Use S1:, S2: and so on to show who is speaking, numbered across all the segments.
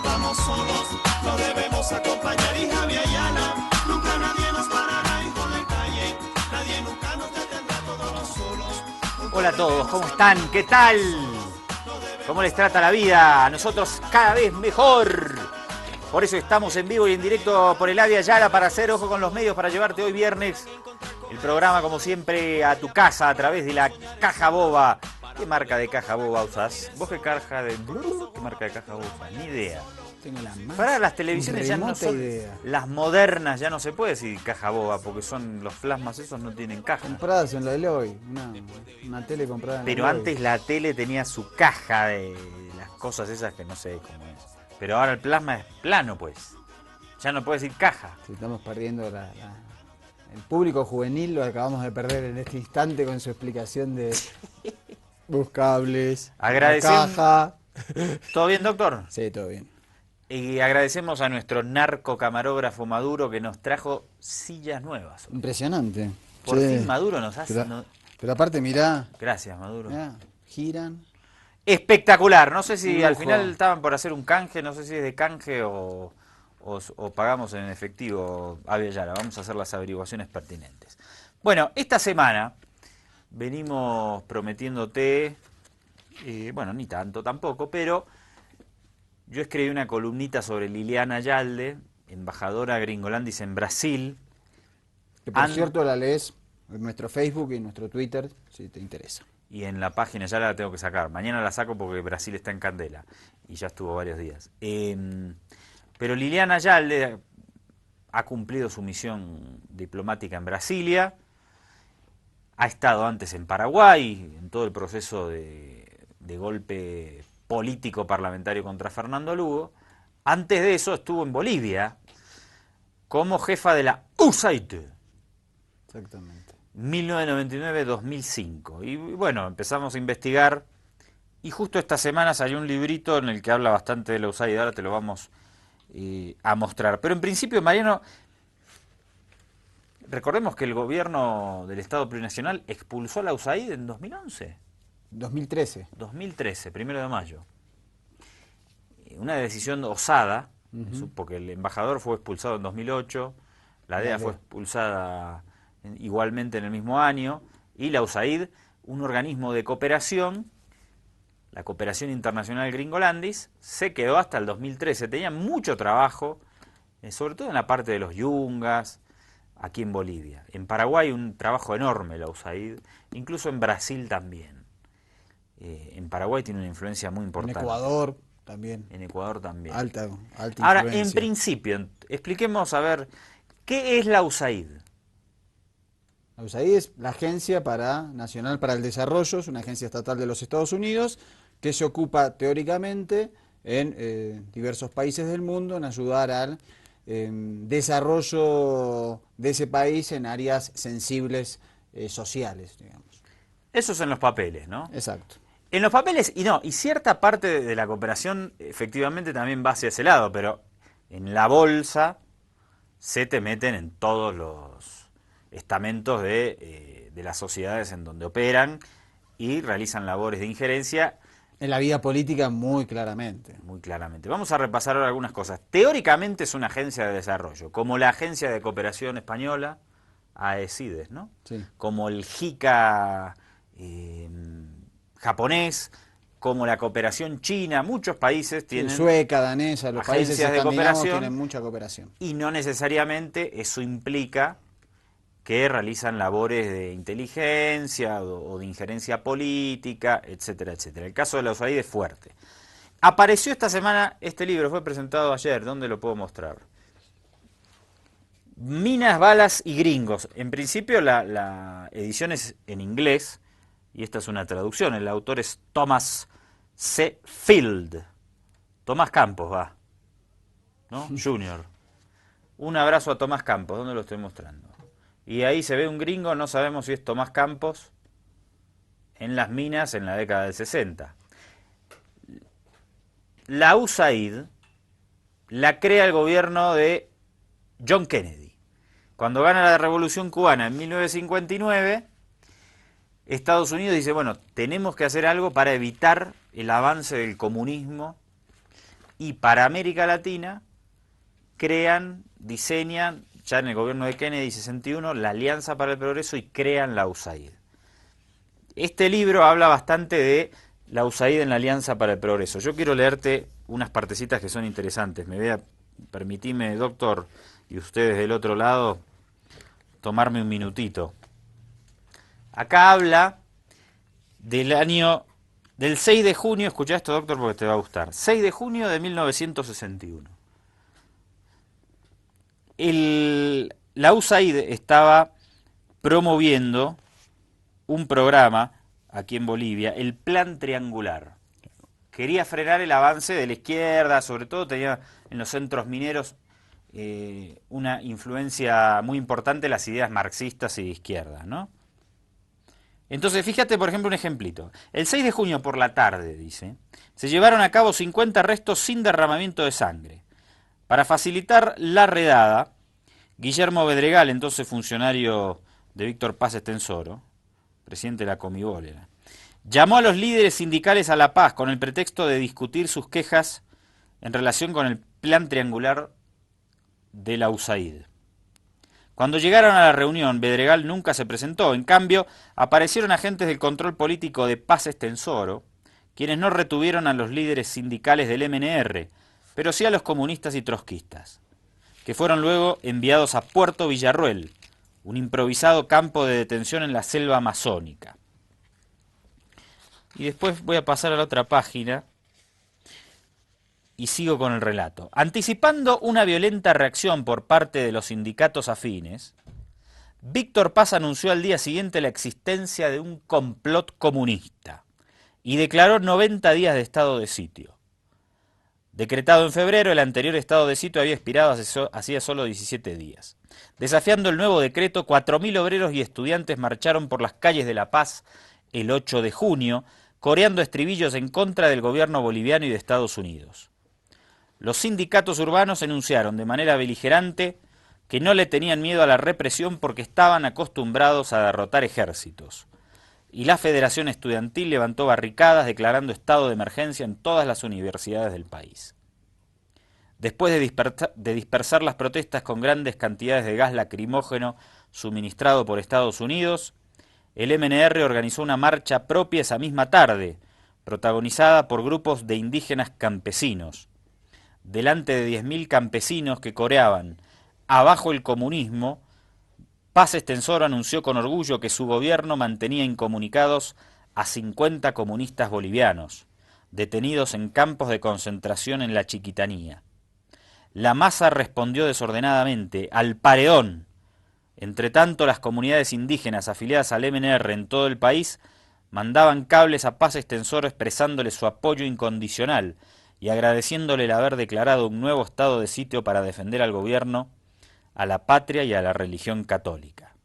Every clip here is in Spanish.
S1: estamos solos, no debemos acompañar. Y Javi Ayala, nunca nadie nos parará, hijo de calle, nadie nunca nos detendrá, todos los solos.
S2: Hola a todos, ¿cómo están? ¿Qué tal? ¿Cómo les trata la vida? A nosotros cada vez mejor. Por eso estamos en vivo y en directo por el Eladia Ayala para hacer Ojo con los Medios, para llevarte hoy viernes el programa, como siempre, a tu casa a través de la Caja Boba. ¿Qué marca de Caja Boba usás? ¿Vos qué marca de Caja Boba usás? Ni idea.
S3: Tengo la más
S2: Para las televisiones ya no son
S3: idea.
S2: las modernas, ya no se puede decir Caja Boba, porque son los plasmas esos no tienen caja.
S3: Compradas en la Eloy, una tele comprada en
S2: Pero
S3: la Eloy.
S2: antes la tele tenía su caja de las cosas esas que no sé cómo es. Pero ahora el plasma es plano, pues. Ya no puede decir caja.
S3: Sí, estamos perdiendo el público juvenil, lo acabamos de perder en este instante con su explicación de buscables,
S2: Agradecemos.
S3: caja.
S2: ¿Todo bien, doctor?
S3: Sí, todo bien.
S2: Y agradecemos a nuestro narco camarógrafo Maduro que nos trajo sillas nuevas.
S3: Impresionante.
S2: Por
S3: Sí.
S2: fin Maduro nos hace...
S3: Pero aparte, mirá,
S2: Gracias, Maduro.
S3: giran.
S2: Espectacular. No sé si
S3: Un
S2: al
S3: lujo.
S2: final estaban por hacer un canje, no sé si es de canje o pagamos en efectivo. Ayala, vamos a hacer las averiguaciones pertinentes. Bueno, esta semana venimos prometiéndote, bueno, ni tanto tampoco, pero yo escribí una columnita sobre Liliana Ayalde, embajadora Gringolandis en Brasil.
S3: Que por cierto la lees en nuestro Facebook y en nuestro Twitter, si te interesa.
S2: Y en la página ya la tengo que sacar. Mañana la saco porque Brasil está en candela. Y ya estuvo varios días. Pero Liliana Ayalde ha cumplido su misión diplomática en Brasilia. Ha estado antes en Paraguay, en todo el proceso de golpe político parlamentario contra Fernando Lugo. Antes de eso estuvo en Bolivia como jefa de la USAID.
S3: Exactamente.
S2: 1999-2005. Y bueno, empezamos a investigar y justo esta semana salió un librito en el que habla bastante de la USAID. Ahora te lo vamos a mostrar. Pero en principio, Mariano, recordemos que el gobierno del Estado Plurinacional expulsó a la USAID en 2011.
S3: 2013.
S2: 2013, 1 de mayo. Una decisión osada, porque el embajador fue expulsado en 2008, la DEA fue expulsada igualmente en el mismo año, y la USAID, un organismo de cooperación, la Cooperación Internacional Gringolandis, se quedó hasta el 2013. Tenía mucho trabajo, sobre todo en la parte de los yungas, aquí en Bolivia. En Paraguay un trabajo enorme la USAID, incluso en Brasil también. En Paraguay tiene una influencia muy importante.
S3: En Ecuador también.
S2: En Ecuador también.
S3: Alta
S2: Ahora,
S3: influencia.
S2: en principio, expliquemos a ver, ¿qué es la USAID?
S3: La USAID es la Agencia Nacional para el Desarrollo, es una agencia estatal de los Estados Unidos que se ocupa teóricamente en diversos países del mundo en ayudar al desarrollo de ese país en áreas sensibles sociales, digamos.
S2: Eso es en los papeles, ¿no?
S3: Exacto.
S2: En los papeles, y cierta parte de la cooperación efectivamente también va hacia ese lado, pero en la bolsa se te meten en todos los estamentos de las sociedades en donde operan y realizan labores de injerencia.
S3: En la vida política muy claramente.
S2: Muy claramente. Vamos a repasar ahora algunas cosas. Teóricamente es una agencia de desarrollo, como la Agencia de Cooperación Española, AECIDES, ¿no?
S3: Sí.
S2: Como el JICA japonés, como la cooperación china. Muchos países tienen
S3: sueca, danesa, los países
S2: agencias de
S3: escandinavos
S2: cooperación,
S3: tienen mucha cooperación.
S2: y no necesariamente eso implica que realizan labores de inteligencia o de injerencia política, etcétera, etcétera. El caso de la USAID es fuerte. Apareció esta semana este libro, fue presentado ayer. ¿Dónde lo puedo mostrar? Minas, balas y gringos. En principio la edición es en inglés y esta es una traducción. El autor es Thomas C. Field. Tomás Campos, va. ¿No? Junior. Un abrazo a Tomás Campos. ¿Dónde lo estoy mostrando? Y ahí se ve un gringo, no sabemos si es Tomás Campos, en las minas en la década del 60. La USAID la crea el gobierno de John Kennedy. Cuando gana la Revolución Cubana en 1959, Estados Unidos dice, bueno, tenemos que hacer algo para evitar el avance del comunismo y para América Latina diseñan, ya en el gobierno de Kennedy 61, la Alianza para el Progreso y crean la USAID. Este libro habla bastante de la USAID en la Alianza para el Progreso. Yo quiero leerte unas partecitas que son interesantes. Permitime, doctor, y ustedes del otro lado, tomarme un minutito. Acá habla del 6 de junio, escuchá esto, doctor, porque te va a gustar. 6 de junio de 1961. La USAID estaba promoviendo un programa aquí en Bolivia, el Plan Triangular. Quería frenar el avance de la izquierda, sobre todo tenía en los centros mineros una influencia muy importante las ideas marxistas y de izquierda, ¿no? Entonces, fíjate, por ejemplo, un ejemplito. El 6 de junio por la tarde, dice, se llevaron a cabo 50 arrestos sin derramamiento de sangre. Para facilitar la redada, Guillermo Bedregal, entonces funcionario de Víctor Paz Estenssoro, presidente de la Comibol, llamó a los líderes sindicales a la paz con el pretexto de discutir sus quejas en relación con el plan triangular de la USAID. Cuando llegaron a la reunión, Bedregal nunca se presentó. En cambio, aparecieron agentes del control político de Paz Estenssoro, quienes no retuvieron a los líderes sindicales del MNR, pero sí a los comunistas y trotskistas, que fueron luego enviados a Puerto Villarruel, un improvisado campo de detención en la selva amazónica. Y después voy a pasar a la otra página y sigo con el relato. Anticipando una violenta reacción por parte de los sindicatos afines, Víctor Paz anunció al día siguiente la existencia de un complot comunista y declaró 90 días de estado de sitio. Decretado en febrero, el anterior estado de sitio había expirado hacía solo 17 días. Desafiando el nuevo decreto, 4.000 obreros y estudiantes marcharon por las calles de La Paz el 8 de junio, coreando estribillos en contra del gobierno boliviano y de Estados Unidos. Los sindicatos urbanos enunciaron de manera beligerante que no le tenían miedo a la represión porque estaban acostumbrados a derrotar ejércitos. Y la Federación Estudiantil levantó barricadas declarando estado de emergencia en todas las universidades del país. Después de dispersar las protestas con grandes cantidades de gas lacrimógeno suministrado por Estados Unidos, el MNR organizó una marcha propia esa misma tarde, protagonizada por grupos de indígenas campesinos. Delante de 10.000 campesinos que coreaban "Abajo el comunismo", Paz Estenssoro anunció con orgullo que su gobierno mantenía incomunicados a 50 comunistas bolivianos, detenidos en campos de concentración en la Chiquitanía. La masa respondió desordenadamente al paredón. Entretanto, las comunidades indígenas afiliadas al MNR en todo el país mandaban cables a Paz Estenssoro expresándole su apoyo incondicional y agradeciéndole el haber declarado un nuevo estado de sitio para defender al gobierno, a la patria y a la religión católica.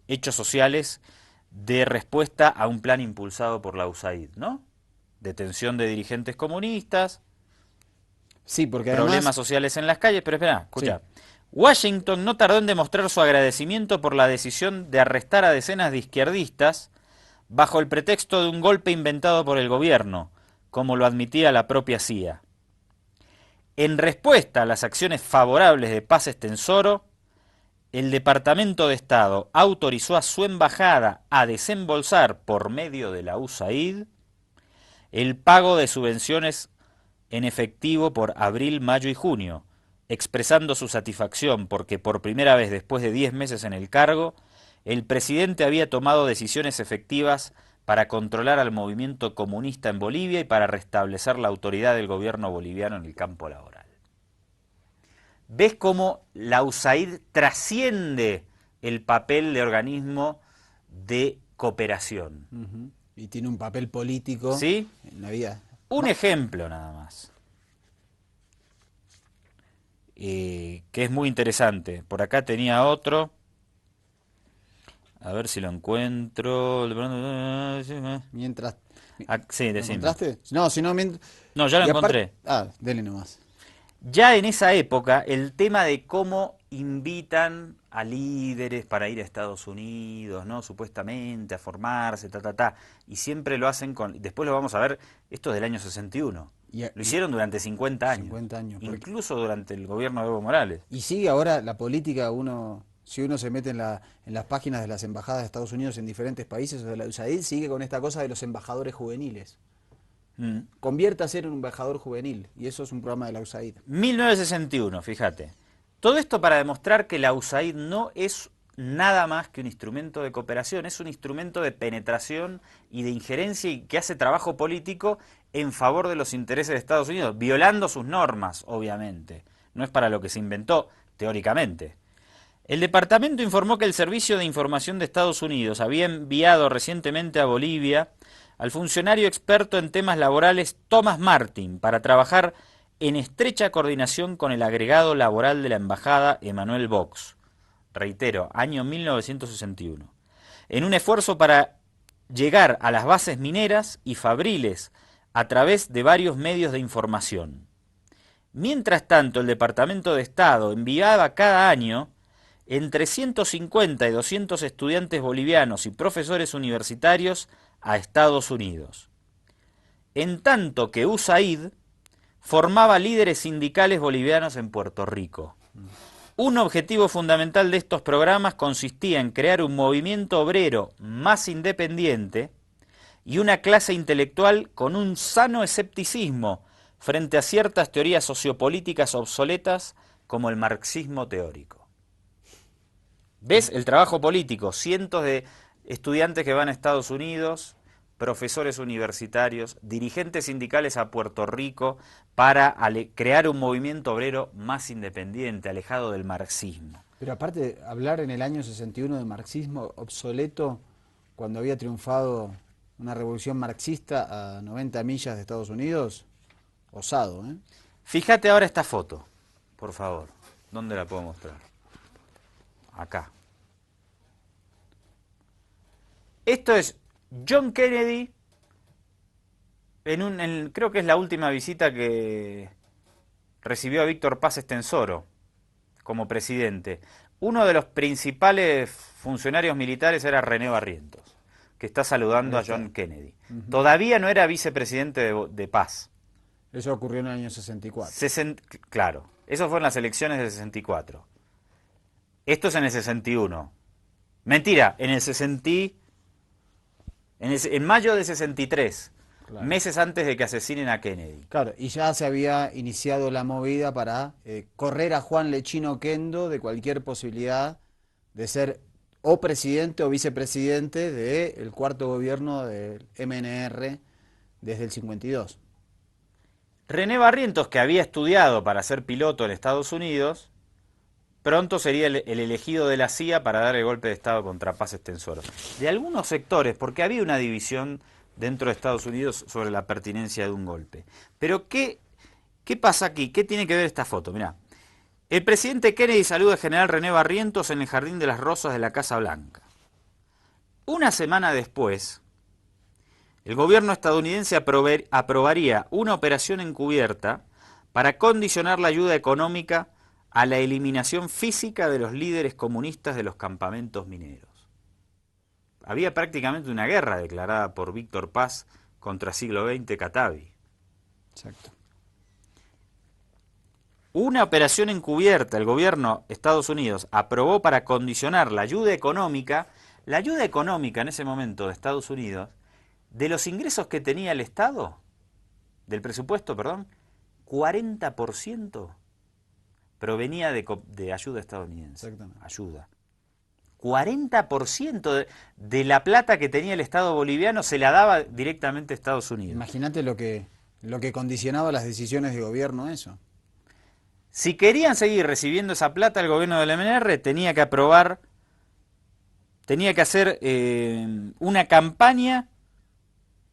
S2: Hechos sociales de respuesta a un plan impulsado por la USAID, ¿no? Detención de dirigentes comunistas,
S3: sí, porque
S2: problemas
S3: además,
S2: sociales en las calles, pero espera, escucha.
S3: sí.
S2: Washington no tardó en demostrar su agradecimiento por la decisión de arrestar a decenas de izquierdistas bajo el pretexto de un golpe inventado por el gobierno, como lo admitía la propia CIA. En respuesta a las acciones favorables de Paz Estenssoro, el Departamento de Estado autorizó a su embajada a desembolsar por medio de la USAID el pago de subvenciones en efectivo por abril, mayo y junio, expresando su satisfacción porque por primera vez después de 10 meses en el cargo, el presidente había tomado decisiones efectivas para controlar al movimiento comunista en Bolivia y para restablecer la autoridad del gobierno boliviano en el campo laboral. ¿Ves cómo la USAID trasciende el papel de organismo de cooperación?
S3: Uh-huh. Y tiene un papel político,
S2: ¿sí?,
S3: en la vida.
S2: Un ejemplo nada más, que es muy interesante. Por acá tenía otro. A ver si lo encuentro.
S3: Mientras...
S2: sí,
S3: ¿Lo
S2: decime.
S3: encontraste? No, si no...
S2: No, ya lo encontré.
S3: Dele nomás.
S2: Ya en esa época, el tema de cómo invitan a líderes para ir a Estados Unidos, ¿no? Supuestamente, a formarse, y siempre lo hacen con... Después lo vamos a ver, esto es del año 61. Lo hicieron durante 50 años.
S3: 50 años.
S2: Incluso durante el gobierno de Evo Morales.
S3: Y sigue ahora la política, si uno se mete en las páginas de las embajadas de Estados Unidos en diferentes países, o de la USAID, sigue con esta cosa de los embajadores juveniles. Conviértase en un embajador juvenil, y eso es un programa de la USAID.
S2: 1961, fíjate. Todo esto para demostrar que la USAID no es nada más que un instrumento de cooperación, es un instrumento de penetración y de injerencia y que hace trabajo político en favor de los intereses de Estados Unidos, violando sus normas, obviamente. No es para lo que se inventó, teóricamente. El departamento informó que el Servicio de Información de Estados Unidos había enviado recientemente a Bolivia al funcionario experto en temas laborales Thomas Martin para trabajar en estrecha coordinación con el agregado laboral de la embajada Emanuel Box. Reitero, año 1961. En un esfuerzo para llegar a las bases mineras y fabriles a través de varios medios de información. Mientras tanto, el Departamento de Estado enviaba cada año entre 150 y 200 estudiantes bolivianos y profesores universitarios a Estados Unidos. En tanto que USAID formaba líderes sindicales bolivianos en Puerto Rico. Un objetivo fundamental de estos programas consistía en crear un movimiento obrero más independiente y una clase intelectual con un sano escepticismo frente a ciertas teorías sociopolíticas obsoletas como el marxismo teórico. ¿Ves el trabajo político? Cientos de estudiantes que van a Estados Unidos, profesores universitarios, dirigentes sindicales a Puerto Rico para crear un movimiento obrero más independiente, alejado del marxismo.
S3: Pero aparte, hablar en el año 61 de marxismo obsoleto, cuando había triunfado una revolución marxista a 90 millas de Estados Unidos, osado, ¿eh?
S2: Fíjate ahora esta foto, por favor. ¿Dónde la puedo mostrar? Acá. Esto es John Kennedy, creo que es la última visita que recibió a Víctor Paz Estenssoro como presidente. Uno de los principales funcionarios militares era René Barrientos, que está saludando a John Kennedy. Todavía no era vicepresidente de Paz.
S3: Eso ocurrió en el año 64.
S2: Claro, eso fue en las elecciones del 64. Esto es en el 61. Mentira, en el 60... En mayo de 63, claro, meses antes de que asesinen a Kennedy.
S3: Claro, y ya se había iniciado la movida para correr a Juan Lechino Kendo de cualquier posibilidad de ser o presidente o vicepresidente del cuarto gobierno del MNR desde el 52.
S2: René Barrientos, que había estudiado para ser piloto en Estados Unidos, pronto sería el elegido de la CIA para dar el golpe de Estado contra Paz Estenssoro. De algunos sectores, porque había una división dentro de Estados Unidos sobre la pertinencia de un golpe. Pero ¿qué pasa aquí? ¿Qué tiene que ver esta foto? Mirá, el presidente Kennedy saluda al general René Barrientos en el Jardín de las Rosas de la Casa Blanca. Una semana después, el gobierno estadounidense aprobaría una operación encubierta para condicionar la ayuda económica a la eliminación física de los líderes comunistas de los campamentos mineros. Había prácticamente una guerra declarada por Víctor Paz contra siglo XX Katabi.
S3: Exacto.
S2: Una operación encubierta, el gobierno de Estados Unidos aprobó para condicionar la ayuda económica en ese momento de Estados Unidos, de los ingresos que tenía el Estado, del presupuesto, perdón, 40% provenía de ayuda estadounidense.
S3: Exactamente.
S2: Ayuda. 40% de la plata que tenía el Estado boliviano se la daba directamente a Estados Unidos.
S3: Imagínate lo que condicionaba las decisiones de gobierno eso.
S2: Si querían seguir recibiendo esa plata, el gobierno del MNR tenía que hacer una campaña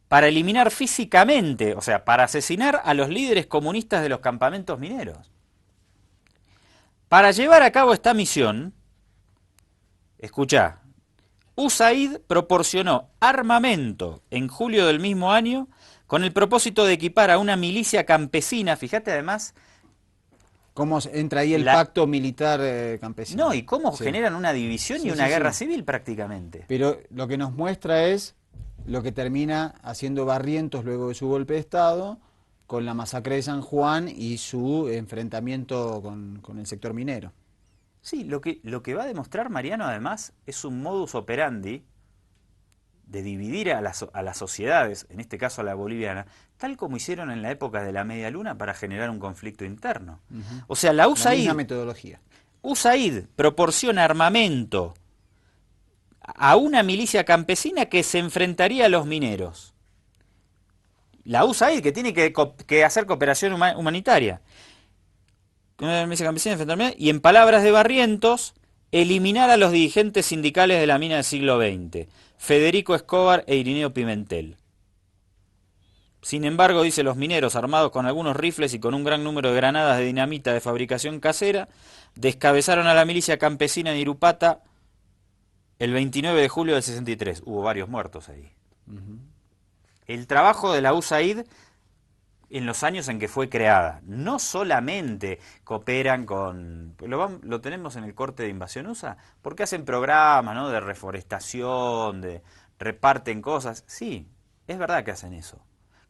S2: para eliminar físicamente, o sea, para asesinar a los líderes comunistas de los campamentos mineros. Para llevar a cabo esta misión, escuchá, USAID proporcionó armamento en julio del mismo año con el propósito de equipar a una milicia campesina, fíjate además...
S3: ¿Cómo entra ahí el pacto militar campesino?
S2: No, y cómo generan una división y una guerra civil prácticamente.
S3: Pero lo que nos muestra es lo que termina haciendo Barrientos luego de su golpe de Estado, con la masacre de San Juan y su enfrentamiento con el sector minero.
S2: Sí, lo que va a demostrar Mariano además es un modus operandi de dividir a las sociedades, en este caso a la boliviana, tal como hicieron en la época de la Media Luna para generar un conflicto interno. O sea, la USAID,
S3: la misma metodología.
S2: USAID proporciona armamento a una milicia campesina que se enfrentaría a los mineros. La USAID, que tiene que hacer cooperación humanitaria. Una milicia campesina y, en palabras de Barrientos, eliminar a los dirigentes sindicales de la mina del siglo XX, Federico Escobar e Irineo Pimentel. Sin embargo, dice, los mineros, armados con algunos rifles y con un gran número de granadas de dinamita de fabricación casera, descabezaron a la milicia campesina en Irupata el 29 de julio del 63. Hubo varios muertos ahí. El trabajo de la USAID en los años en que fue creada, no solamente cooperan con... Lo tenemos en el corte de Invasión USA, porque hacen programas, ¿no?, de reforestación, reparten cosas. Sí, es verdad que hacen eso.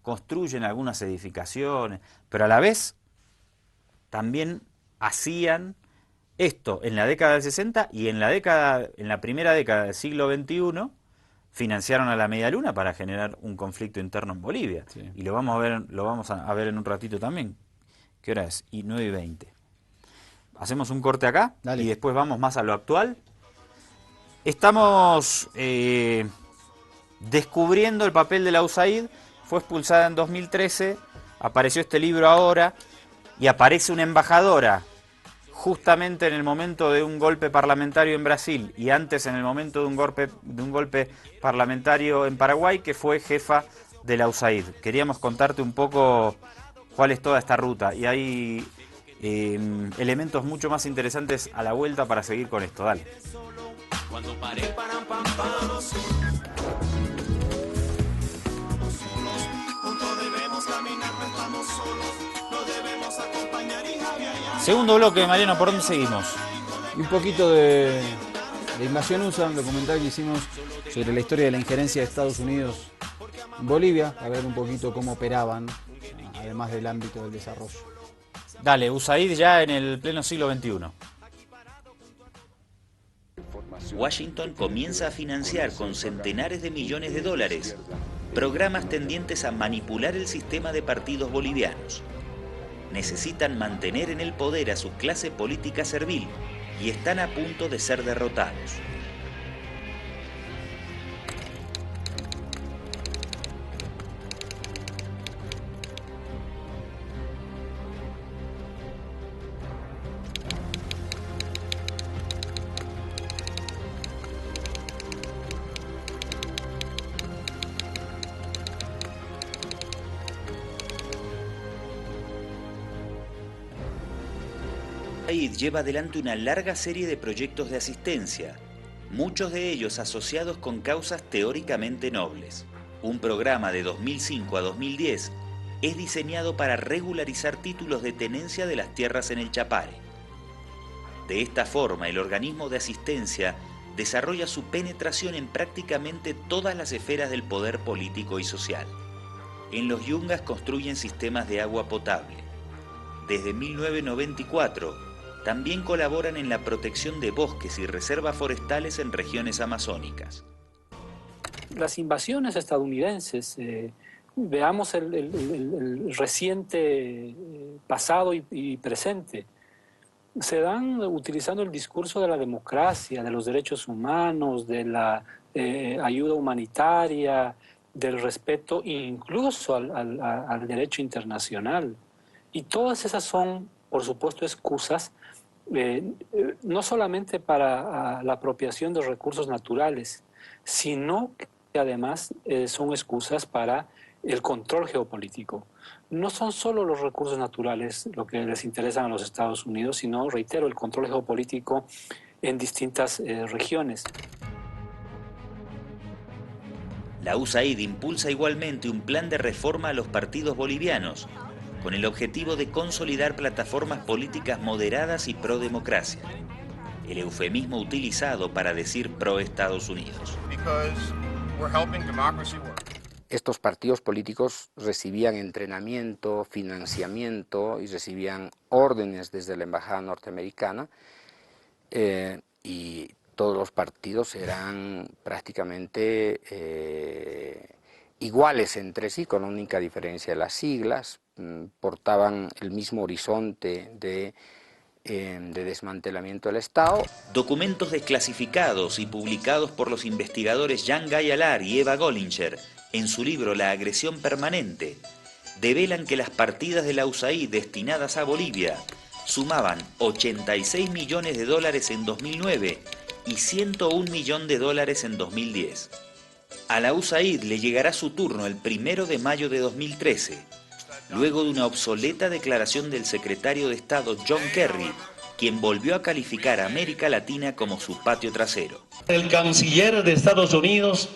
S2: Construyen algunas edificaciones, pero a la vez también hacían esto en la década del 60 y en la primera década del siglo XXI financiaron a la Media Luna para generar un conflicto interno en Bolivia. Sí. Y lo vamos a ver en un ratito también. ¿Qué hora es? 9:20. Hacemos un corte acá. Dale. Y después vamos más a lo actual. Estamos descubriendo el papel de la USAID. Fue expulsada en 2013, apareció este libro ahora, y aparece una embajadora justamente en el momento de un golpe parlamentario en Brasil y antes en el momento de un golpe parlamentario en Paraguay, que fue jefa de la USAID. Queríamos contarte un poco cuál es toda esta ruta, y hay elementos mucho más interesantes a la vuelta para seguir con esto. Dale. Cuando paré, segundo bloque, Mariano, ¿por dónde seguimos?
S3: Un poquito de Invasión USA, un documental que hicimos sobre la historia de la injerencia de Estados Unidos en Bolivia, a ver un poquito cómo operaban, además del ámbito del desarrollo.
S2: Dale, USAID ya en el pleno siglo XXI.
S4: Washington comienza a financiar con centenares de millones de dólares programas tendientes a manipular el sistema de partidos bolivianos. Necesitan mantener en el poder a su clase política servil y están a punto de ser derrotados. USAID lleva adelante una larga serie de proyectos de asistencia, muchos de ellos asociados con causas teóricamente nobles. Un programa de 2005 a 2010 es diseñado para regularizar títulos de tenencia de las tierras en el Chapare. De esta forma, el organismo de asistencia desarrolla su penetración en prácticamente todas las esferas del poder político y social. En los yungas construyen sistemas de agua potable. Desde 1994, también colaboran en la protección de bosques y reservas forestales en regiones amazónicas.
S5: Las invasiones estadounidenses, veamos el reciente pasado y presente, se dan utilizando el discurso de la democracia, de los derechos humanos, de la ayuda humanitaria, del respeto incluso al derecho internacional. Y todas esas son, por supuesto, excusas no solamente para la apropiación de recursos naturales, sino que además son excusas para el control geopolítico. No son solo los recursos naturales lo que les interesan a los Estados Unidos, sino, reitero, el control geopolítico en distintas regiones.
S4: La USAID impulsa igualmente un plan de reforma a los partidos bolivianos, con el objetivo de consolidar plataformas políticas moderadas y pro-democracia, el eufemismo utilizado para decir pro-Estados Unidos.
S6: estos partidos políticos recibían entrenamiento, financiamiento y recibían órdenes desde la embajada norteamericana, y todos los partidos eran prácticamente iguales entre sí, con la única diferencia de las siglas, portaban el mismo horizonte de desmantelamiento del Estado.
S4: Documentos desclasificados y publicados por los investigadores Jan Gayalar y Eva Gollinger en su libro La agresión permanente, develan que las partidas de la USAID destinadas a Bolivia sumaban 86 millones de dólares en 2009 y 101 millones de dólares en 2010. A la USAID le llegará su turno el 1 de mayo de 2013, luego de una obsoleta declaración del secretario de Estado John Kerry, quien volvió a calificar a América Latina como su patio trasero.
S7: El canciller de Estados Unidos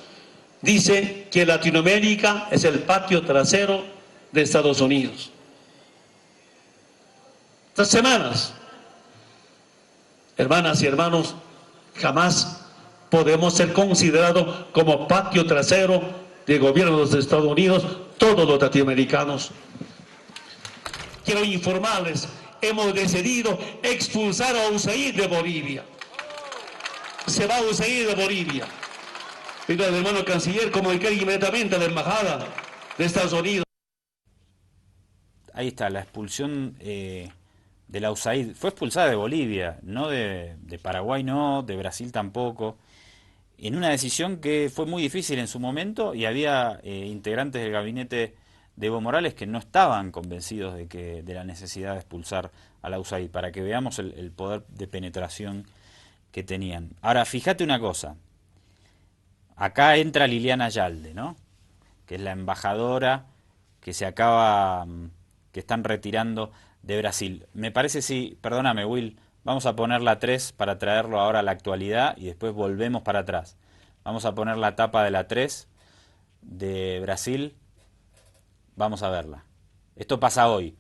S7: dice que Latinoamérica es el patio trasero de Estados Unidos. Estas semanas, hermanas y hermanos, jamás podemos ser considerados como patio trasero del gobierno de los Estados Unidos, todos los latinoamericanos. Quiero informarles, hemos decidido expulsar a USAID de Bolivia. Se va a USAID de Bolivia. Pido al hermano canciller comunicar inmediatamente a la embajada de Estados Unidos.
S2: Ahí está, la expulsión de la USAID. Fue expulsada de Bolivia, no de Paraguay, no, de Brasil tampoco. En una decisión que fue muy difícil en su momento y había integrantes del gabinete de Evo Morales que no estaban convencidos de la necesidad de expulsar a la USAID, para que veamos el poder de penetración que tenían. Ahora, fíjate una cosa. Acá entra Liliana Yalde, ¿no? Que es la embajadora que que están retirando de Brasil. Me parece, sí, perdóname, Will, vamos a poner la 3 para traerlo ahora a la actualidad y después volvemos para atrás. Vamos a poner la tapa de la 3 de Brasil. Vamos a verla. Esto pasa hoy.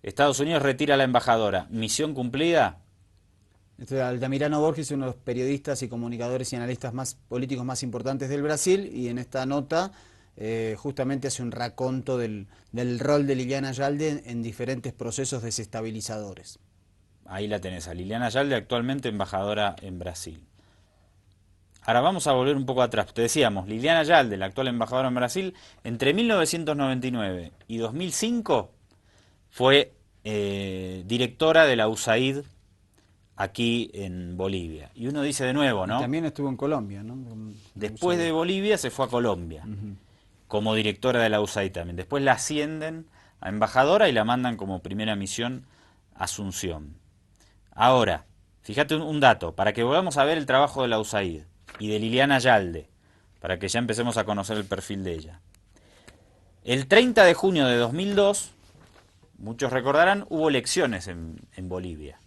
S2: Estados Unidos retira a la embajadora. ¿Misión cumplida?
S3: Altamirano Borges es uno de los periodistas y comunicadores y analistas políticos más importantes del Brasil, y en esta nota justamente hace un raconto del rol de Liliana Yalde en diferentes procesos desestabilizadores.
S2: Ahí la tenés, a Liliana Yalde, actualmente embajadora en Brasil. Ahora vamos a volver un poco atrás. Te decíamos, Liliana Yalde, la actual embajadora en Brasil, entre 1999 y 2005 fue directora de la USAID aquí en Bolivia. Y uno dice de nuevo, ¿no?
S3: Y también estuvo en Colombia, ¿no?
S2: Después de Bolivia se fue a Colombia, como directora de la USAID también. Después la ascienden a embajadora y la mandan como primera misión a Asunción. Ahora, fíjate un dato, para que volvamos a ver el trabajo de la USAID y de Liliana Yalde, para que ya empecemos a conocer el perfil de ella. El 30 de junio de 2002, muchos recordarán, hubo elecciones en Bolivia.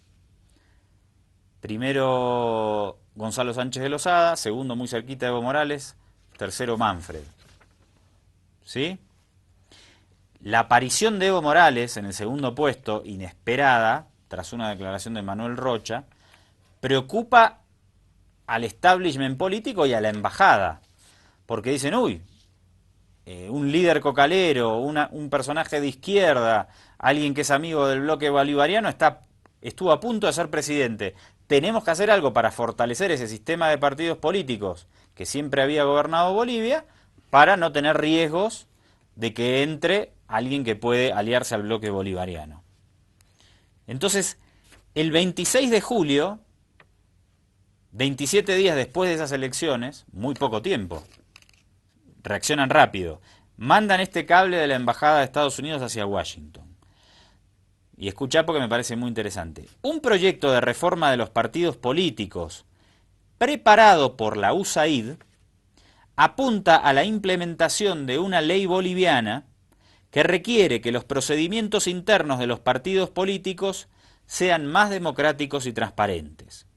S2: Primero Gonzalo Sánchez de Lozada, segundo muy cerquita Evo Morales, tercero Manfred. ¿Sí? La aparición de Evo Morales en el segundo puesto, inesperada, tras una declaración de Manuel Rocha, preocupa al establishment político y a la embajada, porque dicen, uy, un líder cocalero, un personaje de izquierda, alguien que es amigo del bloque bolivariano, estuvo a punto de ser presidente. Tenemos que hacer algo para fortalecer ese sistema de partidos políticos que siempre había gobernado Bolivia, para no tener riesgos de que entre alguien que puede aliarse al bloque bolivariano. Entonces, el 26 de julio, 27 días después de esas elecciones, muy poco tiempo, reaccionan rápido, mandan este cable de la Embajada de Estados Unidos hacia Washington. Y escuchá porque me parece muy interesante. Un proyecto de reforma de los partidos políticos preparado por la USAID apunta a la implementación de una ley boliviana que requiere que los procedimientos internos de los partidos políticos sean más democráticos y transparentes.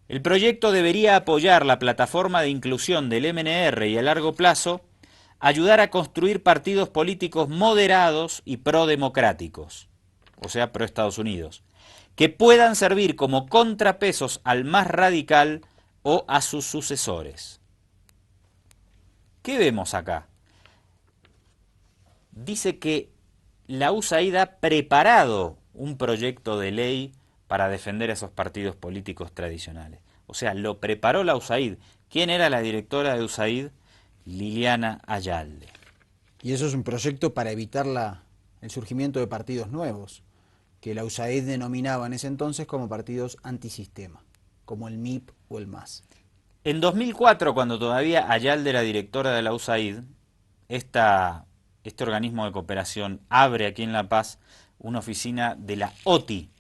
S2: El proyecto debería apoyar la plataforma de inclusión del MNR y a largo plazo ayudar a construir partidos políticos moderados y prodemocráticos, o sea, pro Estados Unidos, que puedan servir como contrapesos al más radical o a sus sucesores. ¿Qué vemos acá? dice que la USAID ha preparado un proyecto de ley para defender a esos partidos políticos tradicionales. O sea, lo preparó la USAID. ¿Quién era la directora de USAID? Liliana Ayalde.
S3: Y eso es un proyecto para evitar el surgimiento de partidos nuevos, que la USAID denominaba en ese entonces como partidos antisistema, como el MIP o el MAS.
S2: En 2004, cuando todavía Ayalde era directora de la USAID, este organismo de cooperación abre aquí en La Paz una oficina de la OTI.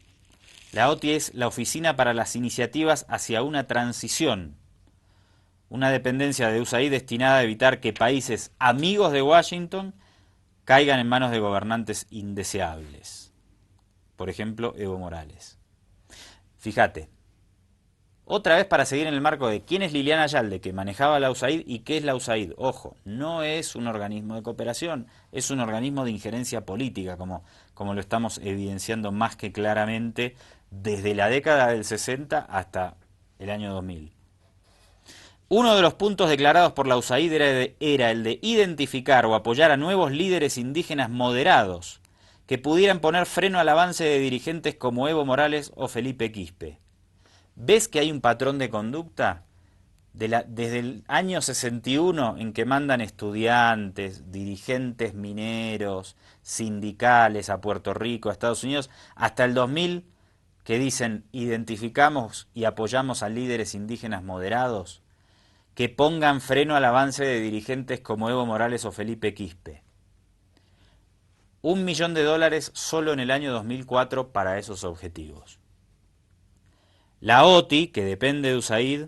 S2: La OTI es la Oficina para las Iniciativas hacia una Transición, una dependencia de USAID destinada a evitar que países amigos de Washington caigan en manos de gobernantes indeseables. Por ejemplo, Evo Morales. Fíjate, otra vez para seguir en el marco de quién es Liliana Ayalde, que manejaba la USAID, y qué es la USAID. Ojo, no es un organismo de cooperación, es un organismo de injerencia política, como lo estamos evidenciando más que claramente desde la década del 60 hasta el año 2000. Uno de los puntos declarados por la USAID era el de identificar o apoyar a nuevos líderes indígenas moderados que pudieran poner freno al avance de dirigentes como Evo Morales o Felipe Quispe. ¿Ves que hay un patrón de conducta? Desde el año 61, en que mandan estudiantes, dirigentes mineros, sindicales a Puerto Rico, a Estados Unidos, hasta el 2000, que dicen identificamos y apoyamos a líderes indígenas moderados que pongan freno al avance de dirigentes como Evo Morales o Felipe Quispe. $1 millón solo en el año 2004 para esos objetivos. La OTI, que depende de USAID,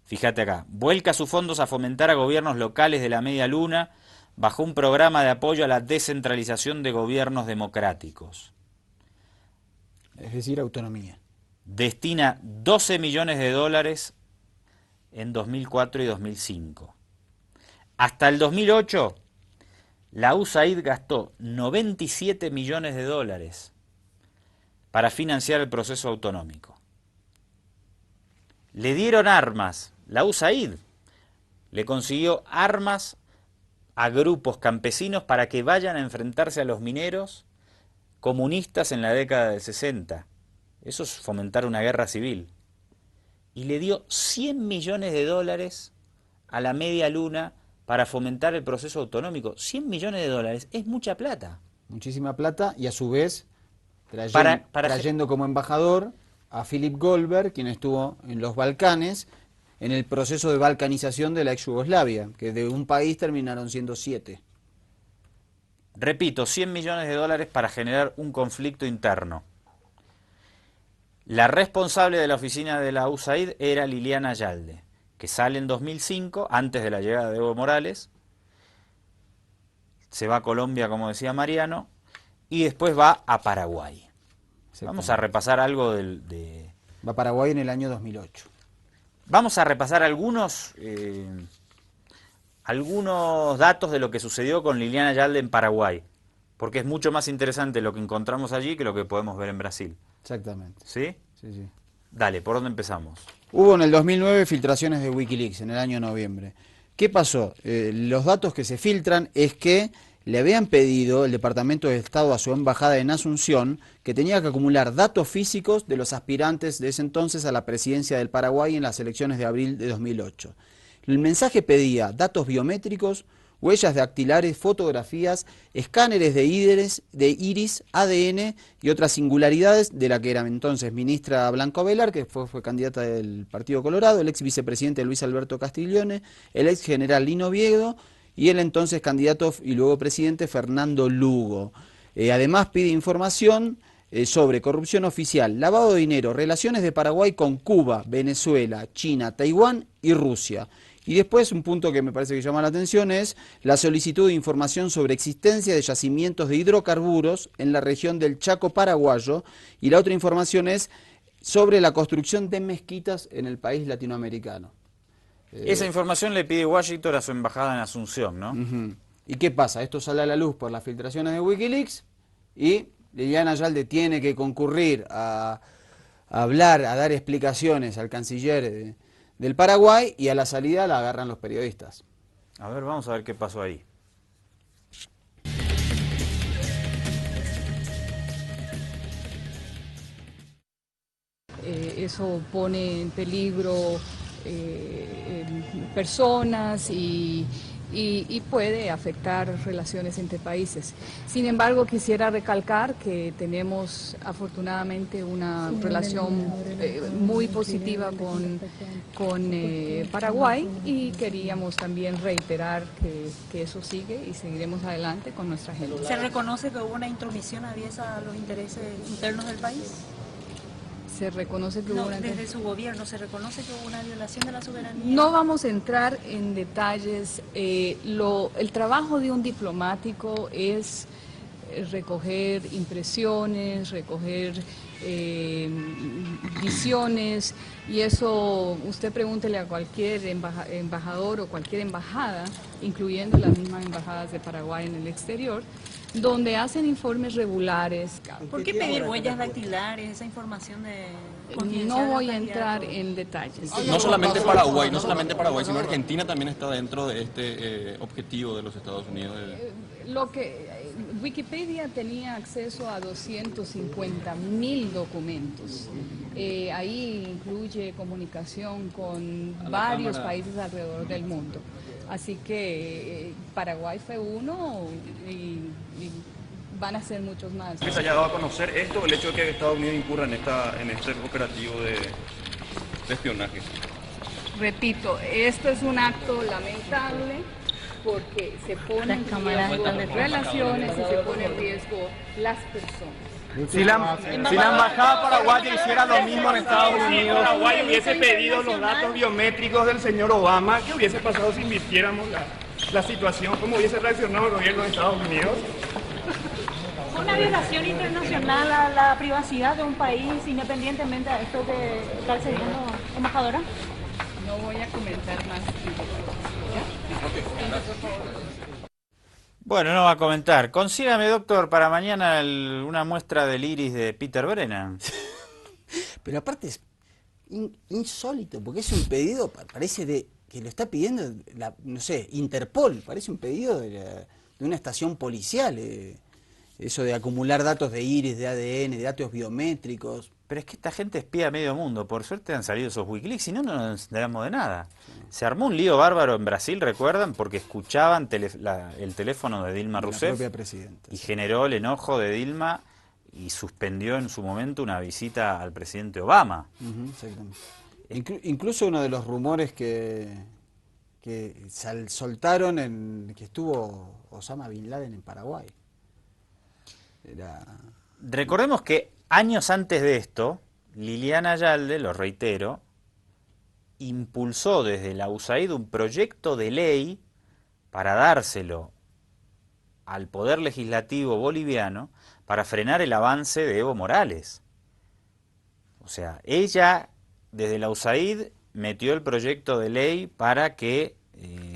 S2: fíjate acá, vuelca sus fondos a fomentar a gobiernos locales de la Media Luna bajo un programa de apoyo a la descentralización de gobiernos democráticos.
S3: Es decir, autonomía.
S2: Destina $12 millones en 2004 y 2005. Hasta el 2008, la USAID gastó $97 millones para financiar el proceso autonómico. Le dieron armas, la USAID le consiguió armas a grupos campesinos para que vayan a enfrentarse a los mineros comunistas en la década del 60. Eso es fomentar una guerra civil. Y le dio $100 millones a la Media Luna para fomentar el proceso autonómico. $100 millones es mucha plata.
S3: Muchísima plata, y a su vez trayendo como embajador a Philip Goldberg, quien estuvo en los Balcanes, en el proceso de balcanización de la ex Yugoslavia, que de un país terminaron siendo 7.
S2: Repito, $100 millones para generar un conflicto interno. La responsable de la oficina de la USAID era Liliana Ayalde, que sale en 2005, antes de la llegada de Evo Morales, se va a Colombia, como decía Mariano, y después va a Paraguay. Vamos a repasar algo
S3: Va a Paraguay en el año 2008.
S2: Vamos a repasar algunos datos de lo que sucedió con Liliana Ayalde en Paraguay, porque es mucho más interesante lo que encontramos allí que lo que podemos ver en Brasil.
S3: Exactamente.
S2: ¿Sí?
S3: Sí, sí.
S2: Dale, ¿por dónde empezamos?
S3: Hubo en el 2009 filtraciones de Wikileaks, en el año noviembre. ¿Qué pasó? Los datos que se filtran es que le habían pedido el Departamento de Estado a su embajada en Asunción que tenía que acumular datos físicos de los aspirantes de ese entonces a la presidencia del Paraguay en las elecciones de abril de 2008. El mensaje pedía datos biométricos, huellas dactilares, fotografías, escáneres de iris, ADN y otras singularidades de la que era entonces ministra Blanco Velar, que fue candidata del Partido Colorado, el ex vicepresidente Luis Alberto Castiglione, el ex general Lino Viedo y el entonces candidato y luego presidente Fernando Lugo. Además pide información sobre corrupción oficial, lavado de dinero, relaciones de Paraguay con Cuba, Venezuela, China, Taiwán y Rusia. Y después un punto que me parece que llama la atención es la solicitud de información sobre existencia de yacimientos de hidrocarburos en la región del Chaco paraguayo, y la otra información es sobre la construcción de mezquitas en el país latinoamericano.
S2: Esa información le pide Washington a su embajada en Asunción, ¿no?
S3: ¿Y qué pasa? Esto sale a la luz por las filtraciones de Wikileaks y Liliana Ayalde tiene que concurrir a hablar, a dar explicaciones al canciller del Paraguay, y a la salida la agarran los periodistas.
S2: A ver, vamos a ver qué pasó ahí.
S8: Eso pone en peligro personas y puede afectar relaciones entre países. Sin embargo, quisiera recalcar que tenemos afortunadamente una relación muy positiva con Paraguay, y queríamos también reiterar que eso sigue y seguiremos adelante con nuestra gente.
S9: ¿Se reconoce que hubo una intromisión aviesa a los intereses internos del país?
S8: Se reconoce que
S9: no, desde su gobierno se reconoce que hubo una violación de la soberanía.
S8: No vamos a entrar en detalles. El trabajo de un diplomático es recoger impresiones, recoger visiones, y eso usted pregúntele a cualquier embajador o cualquier embajada, incluyendo las mismas embajadas de Paraguay en el exterior, donde hacen informes regulares.
S9: ¿Por qué pedir huellas dactilares, esa información de
S8: No voy a entrar en detalles.
S10: No solamente Paraguay, sino Argentina también está dentro de este objetivo de los Estados Unidos.
S8: Wikipedia tenía acceso a 250.000 documentos. Ahí incluye comunicación con varios países alrededor del mundo. Así que Paraguay fue uno y van a ser muchos más.
S11: ¿Que se haya dado a conocer esto, el hecho de que Estados Unidos incurra en este operativo de espionaje?
S8: Repito, esto es un acto lamentable porque se pone en riesgo las relaciones y se pone en riesgo las personas.
S12: Si la embajada paraguaya hiciera lo mismo en Estados Unidos, Paraguay hubiese pedido los datos biométricos del señor Obama, ¿qué hubiese pasado si invirtiéramos la situación? ¿Cómo hubiese reaccionado el gobierno de Estados Unidos?
S9: Una violación internacional a la privacidad de un país, independientemente de esto que está sucediendo, embajadora.
S8: No voy a comentar más.
S2: Bueno, no va a comentar. Consígame, doctor, para mañana una muestra del iris de Peter Brennan.
S3: Pero aparte es insólito, porque es un pedido, parece que lo está pidiendo, no sé, Interpol, parece un pedido de una estación policial. Eso de acumular datos de iris, de ADN, de datos biométricos.
S2: Pero es que esta gente espía a medio mundo. Por suerte han salido esos Wikileaks, si no, no nos enteramos de nada. Se armó un lío bárbaro en Brasil, ¿recuerdan? Porque escuchaban el teléfono de Dilma Rousseff.
S3: La propia presidenta.
S2: Y generó el enojo de Dilma y suspendió en su momento una visita al presidente Obama.
S3: Exactamente. Incluso uno de los rumores que soltaron que estuvo Osama Bin Laden en Paraguay.
S2: Recordemos que años antes de esto, Liliana Ayalde, lo reitero, impulsó desde la USAID un proyecto de ley para dárselo al Poder Legislativo boliviano para frenar el avance de Evo Morales. O sea, ella desde la USAID metió el proyecto de ley para que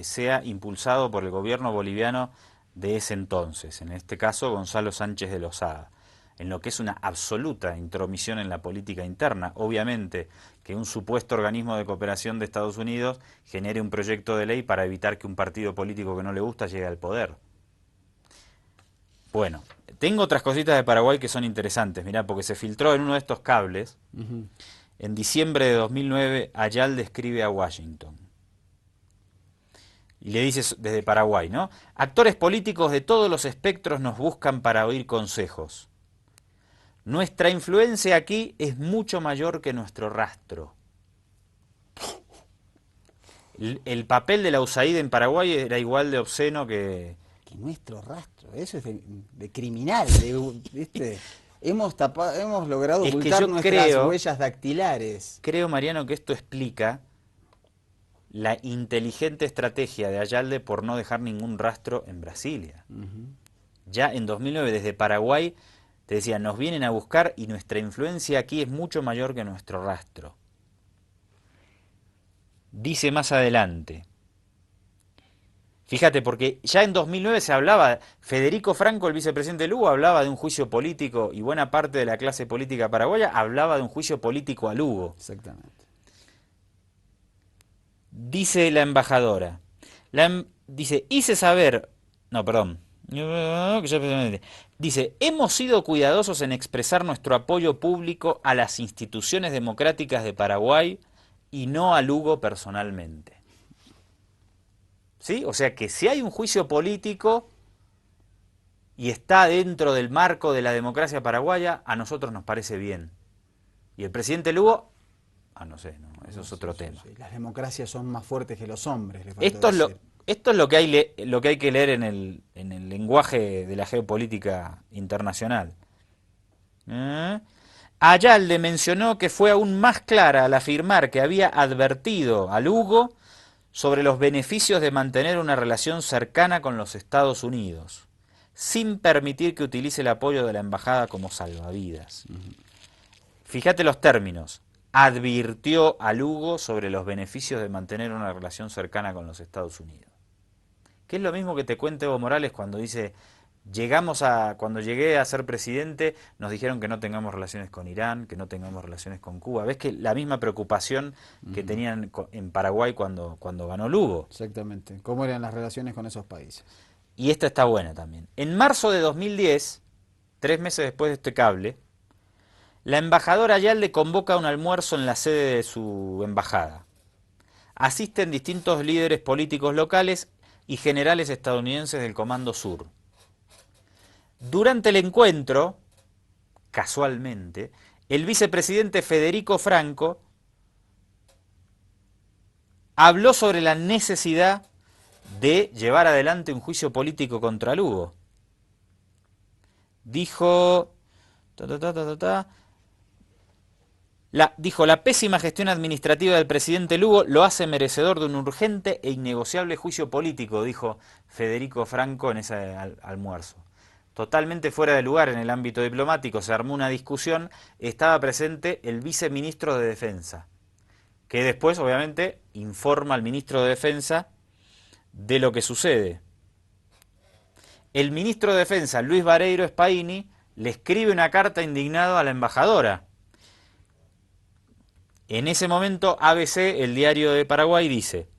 S2: sea impulsado por el gobierno boliviano de ese entonces, en este caso Gonzalo Sánchez de Lozada, en lo que es una absoluta intromisión en la política interna. Obviamente que un supuesto organismo de cooperación de Estados Unidos genere un proyecto de ley para evitar que un partido político que no le gusta llegue al poder. Bueno, tengo otras cositas de Paraguay que son interesantes, mirá, porque se filtró en uno de estos cables, en diciembre de 2009, Ayalde escribe a Washington. Y le dice desde Paraguay, ¿no? Actores políticos de todos los espectros nos buscan para oír consejos. Nuestra influencia aquí es mucho mayor que nuestro rastro. El papel de la USAID en Paraguay era igual de obsceno que
S3: nuestro rastro. Eso es de criminal. Hemos logrado ocultar nuestras huellas dactilares.
S2: Creo, Mariano, que esto explica la inteligente estrategia de Ayalde por no dejar ningún rastro en Brasilia. Ya en 2009, desde Paraguay, te decían, nos vienen a buscar y nuestra influencia aquí es mucho mayor que nuestro rastro. Dice más adelante, fíjate, porque ya en 2009 se hablaba, Federico Franco, el vicepresidente de Lugo, hablaba de un juicio político, y buena parte de la clase política paraguaya hablaba de un juicio político a Lugo.
S3: Exactamente.
S2: Dice la embajadora, dice, hice saber, no, perdón, Dice, hemos sido cuidadosos en expresar nuestro apoyo público a las instituciones democráticas de Paraguay y no a Lugo personalmente. ¿Sí? O sea que si hay un juicio político y está dentro del marco de la democracia paraguaya, a nosotros nos parece bien. Y el presidente Lugo, no sé, no, eso es otro tema.
S3: Sí. Las democracias son más fuertes que los hombres.
S2: Esto es lo que hay que leer en el lenguaje de la geopolítica internacional. Ayalde mencionó que fue aún más clara al afirmar que había advertido a Lugo sobre los beneficios de mantener una relación cercana con los Estados Unidos, sin permitir que utilice el apoyo de la embajada como salvavidas. Fíjate los términos. Advirtió a Lugo sobre los beneficios de mantener una relación cercana con los Estados Unidos. Que es lo mismo que te cuenta Evo Morales cuando dice, cuando llegué a ser presidente, nos dijeron que no tengamos relaciones con Irán, que no tengamos relaciones con Cuba. ¿Ves que la misma preocupación que tenían en Paraguay cuando ganó Lugo?
S3: Exactamente. ¿Cómo eran las relaciones con esos países?
S2: Y esta está buena también. En marzo de 2010, 3 meses después de este cable, la embajadora Ayalde convoca un almuerzo en la sede de su embajada. Asisten distintos líderes políticos locales y generales estadounidenses del Comando Sur. Durante el encuentro, casualmente, el vicepresidente Federico Franco habló sobre la necesidad de llevar adelante un juicio político contra Lugo. Dijo... la pésima gestión administrativa del presidente Lugo lo hace merecedor de un urgente e innegociable juicio político, dijo Federico Franco en ese almuerzo. Totalmente fuera de lugar en el ámbito diplomático, se armó una discusión, estaba presente el viceministro de Defensa, que después, obviamente, informa al ministro de Defensa de lo que sucede. El ministro de Defensa, Luis Vareiro Spaini, le escribe una carta indignado a la embajadora. En ese momento, ABC, el diario de Paraguay, dice: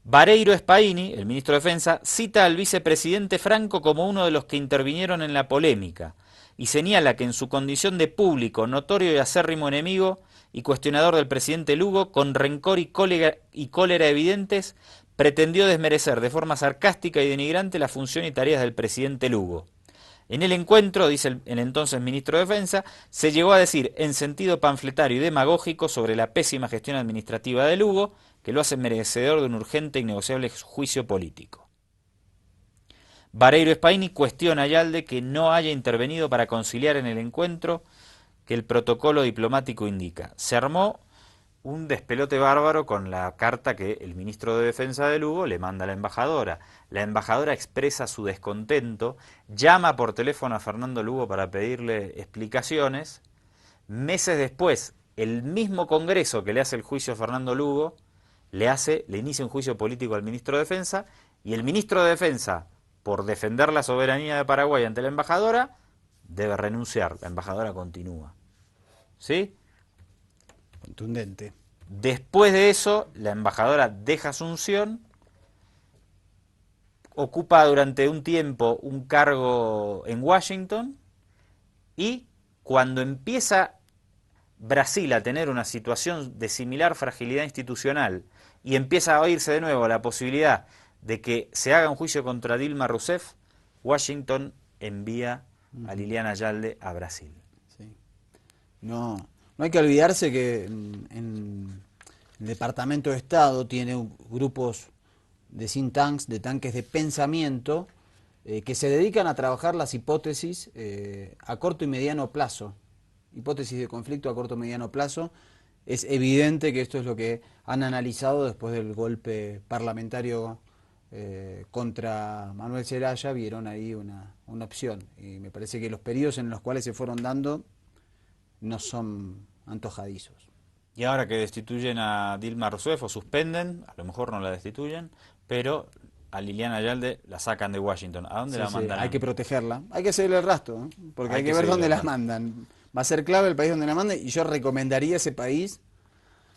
S2: Vareiro Spaini, el ministro de Defensa, cita al vicepresidente Franco como uno de los que intervinieron en la polémica y señala que en su condición de público, notorio y acérrimo enemigo y cuestionador del presidente Lugo, con rencor y cólera evidentes, pretendió desmerecer de forma sarcástica y denigrante la función y tareas del presidente Lugo. En el encuentro, dice el entonces ministro de Defensa, se llegó a decir en sentido panfletario y demagógico sobre la pésima gestión administrativa de Lugo, que lo hace merecedor de un urgente e innegociable juicio político. Vareiro Spaini cuestiona a Ayalde que no haya intervenido para conciliar en el encuentro que el protocolo diplomático indica. Se armó un despelote bárbaro con la carta que el ministro de Defensa de Lugo le manda a la embajadora. La embajadora expresa su descontento, llama por teléfono a Fernando Lugo para pedirle explicaciones. Meses después, el mismo Congreso que le hace el juicio a Fernando Lugo le inicia un juicio político al ministro de Defensa, y el ministro de Defensa, por defender la soberanía de Paraguay ante la embajadora, debe renunciar. La embajadora continúa. ¿Sí?
S3: Contundente.
S2: Después de eso, la embajadora deja Asunción, ocupa durante un tiempo un cargo en Washington, y cuando empieza Brasil a tener una situación de similar fragilidad institucional y empieza a oírse de nuevo la posibilidad de que se haga un juicio contra Dilma Rousseff, Washington envía a Liliana Ayalde a Brasil.
S3: Sí. No hay que olvidarse que en el Departamento de Estado tiene grupos de think tanks, de tanques de pensamiento, que se dedican a trabajar las hipótesis a corto y mediano plazo. Hipótesis de conflicto a corto y mediano plazo. Es evidente que esto es lo que han analizado después del golpe parlamentario contra Manuel Zelaya. Vieron ahí una opción, y me parece que los periodos en los cuales se fueron dando no son antojadizos.
S2: Y ahora que destituyen a Dilma Rousseff o suspenden, a lo mejor no la destituyen, pero a Liliana Ayalde la sacan de Washington. ¿A dónde la mandan?
S3: Hay que protegerla, hay que seguirle el rastro, porque hay que ver dónde la mandan. Va a ser clave el país donde la manden, y yo recomendaría ese país.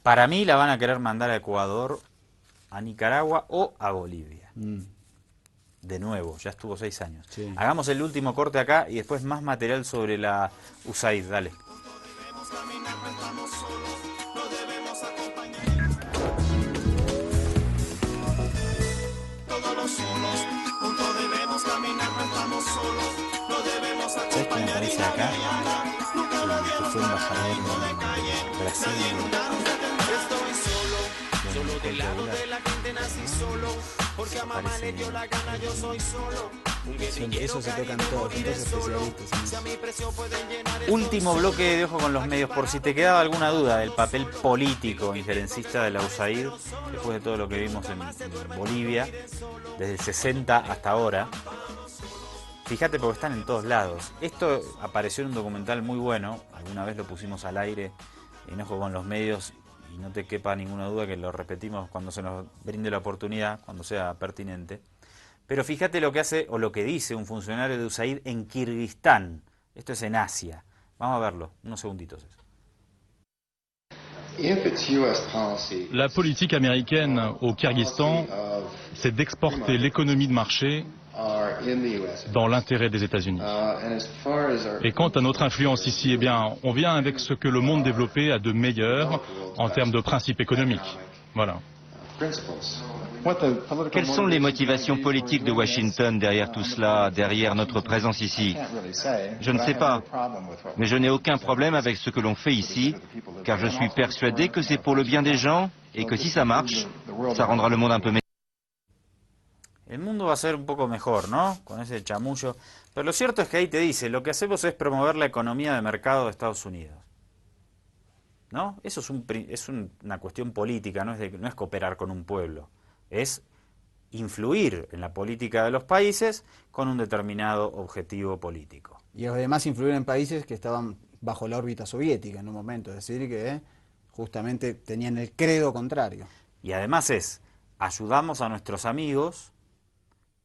S2: Para mí la van a querer mandar a Ecuador, a Nicaragua o a Bolivia. de nuevo, ya estuvo 6 años.
S3: Sí.
S2: Hagamos el último corte acá y después más material sobre la USAID, dale. ¿Sabes qué me parece acá? Que fue embajador en Brasil.
S3: Eso se tocan todos especialistas.
S2: Último bloque de Ojo con los Medios, por si te quedaba alguna duda del papel político injerencista de la USAID, después de todo lo que vimos en Bolivia, desde el 60 hasta ahora. Fíjate porque están en todos lados. Esto apareció en un documental muy bueno, alguna vez lo pusimos al aire en Ojo con los Medios, y no te quepa ninguna duda que lo repetimos cuando se nos brinde la oportunidad, cuando sea pertinente. Pero fíjate lo que hace o lo que dice un funcionario de USAID en Kirguistán. Esto es en Asia. Vamos a verlo, unos segunditos.
S13: La politique américaine au Kyrgyzstan, c'est d'exporter l'économie de marché dans l'intérêt des États-Unis. Et quant à notre influence ici, eh bien, on vient avec ce que le monde développé a de meilleur en termes de principes économiques. Voilà.
S14: Quelles sont les motivations politiques de Washington derrière tout cela, derrière notre présence ici? Je ne sais pas, mais je n'ai aucun problème avec ce que l'on fait ici, car je suis persuadé que c'est pour le bien des gens et que si ça marche, ça rendra le monde un peu meilleur.
S2: El mundo va a ser un poco mejor, ¿no? Con ese chamullo. Pero lo cierto es que ahí te dice, lo que hacemos es promover la economía de mercado de Estados Unidos. ¿No? Eso es una cuestión política, no es cooperar con un pueblo. Es influir en la política de los países con un determinado objetivo político.
S3: Y además influir en países que estaban bajo la órbita soviética en un momento, es decir, que justamente tenían el credo contrario.
S2: Y además ayudamos a nuestros amigos,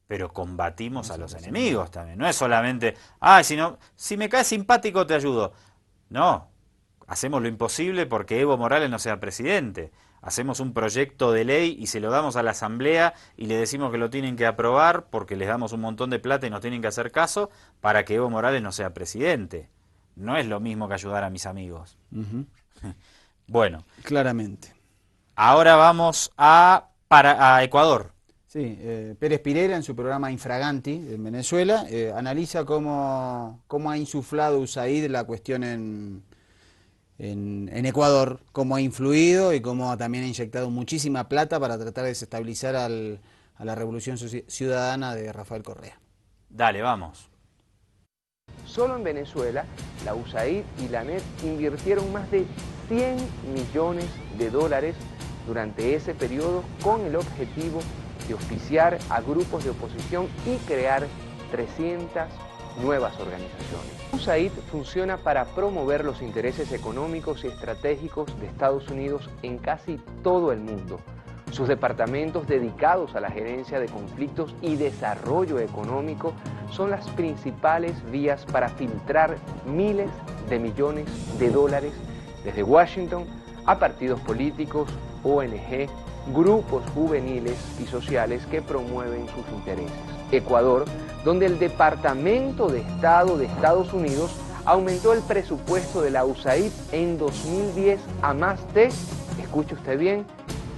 S2: pero combatimos a los enemigos también. No es solamente, si me caes simpático te ayudo. No, hacemos lo imposible porque Evo Morales no sea presidente. Hacemos un proyecto de ley y se lo damos a la Asamblea y le decimos que lo tienen que aprobar porque les damos un montón de plata y nos tienen que hacer caso para que Evo Morales no sea presidente. No es lo mismo que ayudar a mis amigos. Bueno.
S3: Claramente.
S2: Ahora vamos a Ecuador.
S3: Sí, Pérez Pireira en su programa Infraganti en Venezuela analiza cómo ha insuflado USAID la cuestión en Ecuador, cómo ha influido y cómo también ha inyectado muchísima plata para tratar de desestabilizar a la revolución ciudadana de Rafael Correa.
S2: Dale, vamos.
S6: Solo en Venezuela, la USAID y la ANET invirtieron más de 100 millones de dólares durante ese periodo con el objetivo de auspiciar a grupos de oposición y crear 300 nuevas organizaciones. USAID funciona para promover los intereses económicos y estratégicos de Estados Unidos en casi todo el mundo. Sus departamentos dedicados a la gerencia de conflictos y desarrollo económico son las principales vías para filtrar miles de millones de dólares desde Washington a partidos políticos, ONG, grupos juveniles y sociales que promueven sus intereses. Ecuador, donde el Departamento de Estado de Estados Unidos aumentó el presupuesto de la USAID en 2010 a más de, escuche usted bien,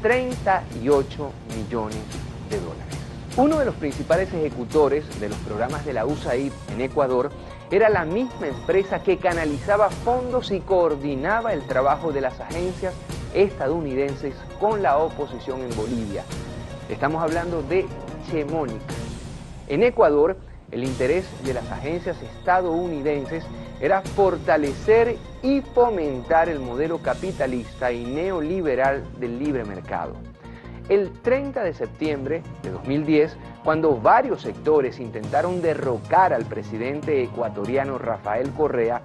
S6: 38 millones de dólares. Uno de los principales ejecutores de los programas de la USAID en Ecuador era la misma empresa que canalizaba fondos y coordinaba el trabajo de las agencias estadounidenses con la oposición en Bolivia. Estamos hablando de Chemónica. En Ecuador, el interés de las agencias estadounidenses era fortalecer y fomentar el modelo capitalista y neoliberal del libre mercado. El 30 de septiembre de 2010, cuando varios sectores intentaron derrocar al presidente ecuatoriano Rafael Correa,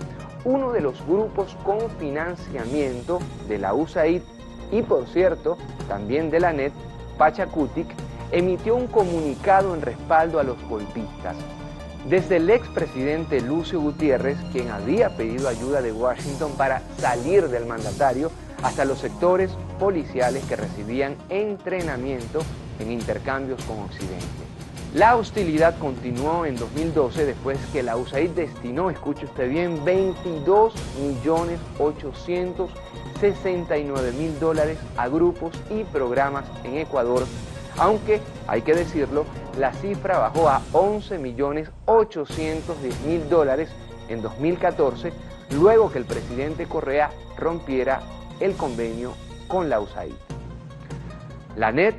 S6: uno de los grupos con financiamiento de la USAID y, por cierto, también de la ANET, Pachacutic, emitió un comunicado en respaldo a los golpistas. Desde el expresidente Lucio Gutiérrez, quien había pedido ayuda de Washington para salir del mandatario, hasta los sectores policiales que recibían entrenamiento en intercambios con Occidente. La hostilidad continuó en 2012 después que la USAID destinó, escuche usted bien, $22.869.000 a grupos y programas en Ecuador, aunque, hay que decirlo, la cifra bajó a $11.810.000 en 2014, luego que el presidente Correa rompiera el convenio con la USAID. La ANED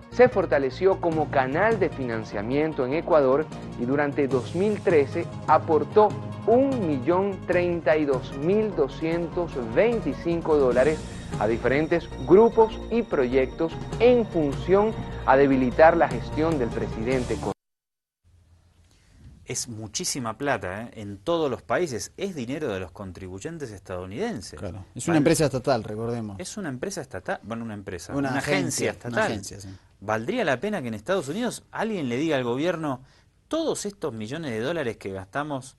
S6: se fortaleció como canal de financiamiento en Ecuador y durante 2013 aportó $1.032.225 a diferentes grupos y proyectos en función a debilitar la gestión del presidente Correa.
S2: Es muchísima plata, en todos los países. Es dinero de los contribuyentes estadounidenses.
S3: Claro. Es una empresa estatal, recordemos.
S2: Es una empresa estatal, bueno, una
S3: agencia
S2: estatal.
S3: Una agencia, sí.
S2: ¿Valdría la pena que en Estados Unidos alguien le diga al gobierno todos estos millones de dólares que gastamos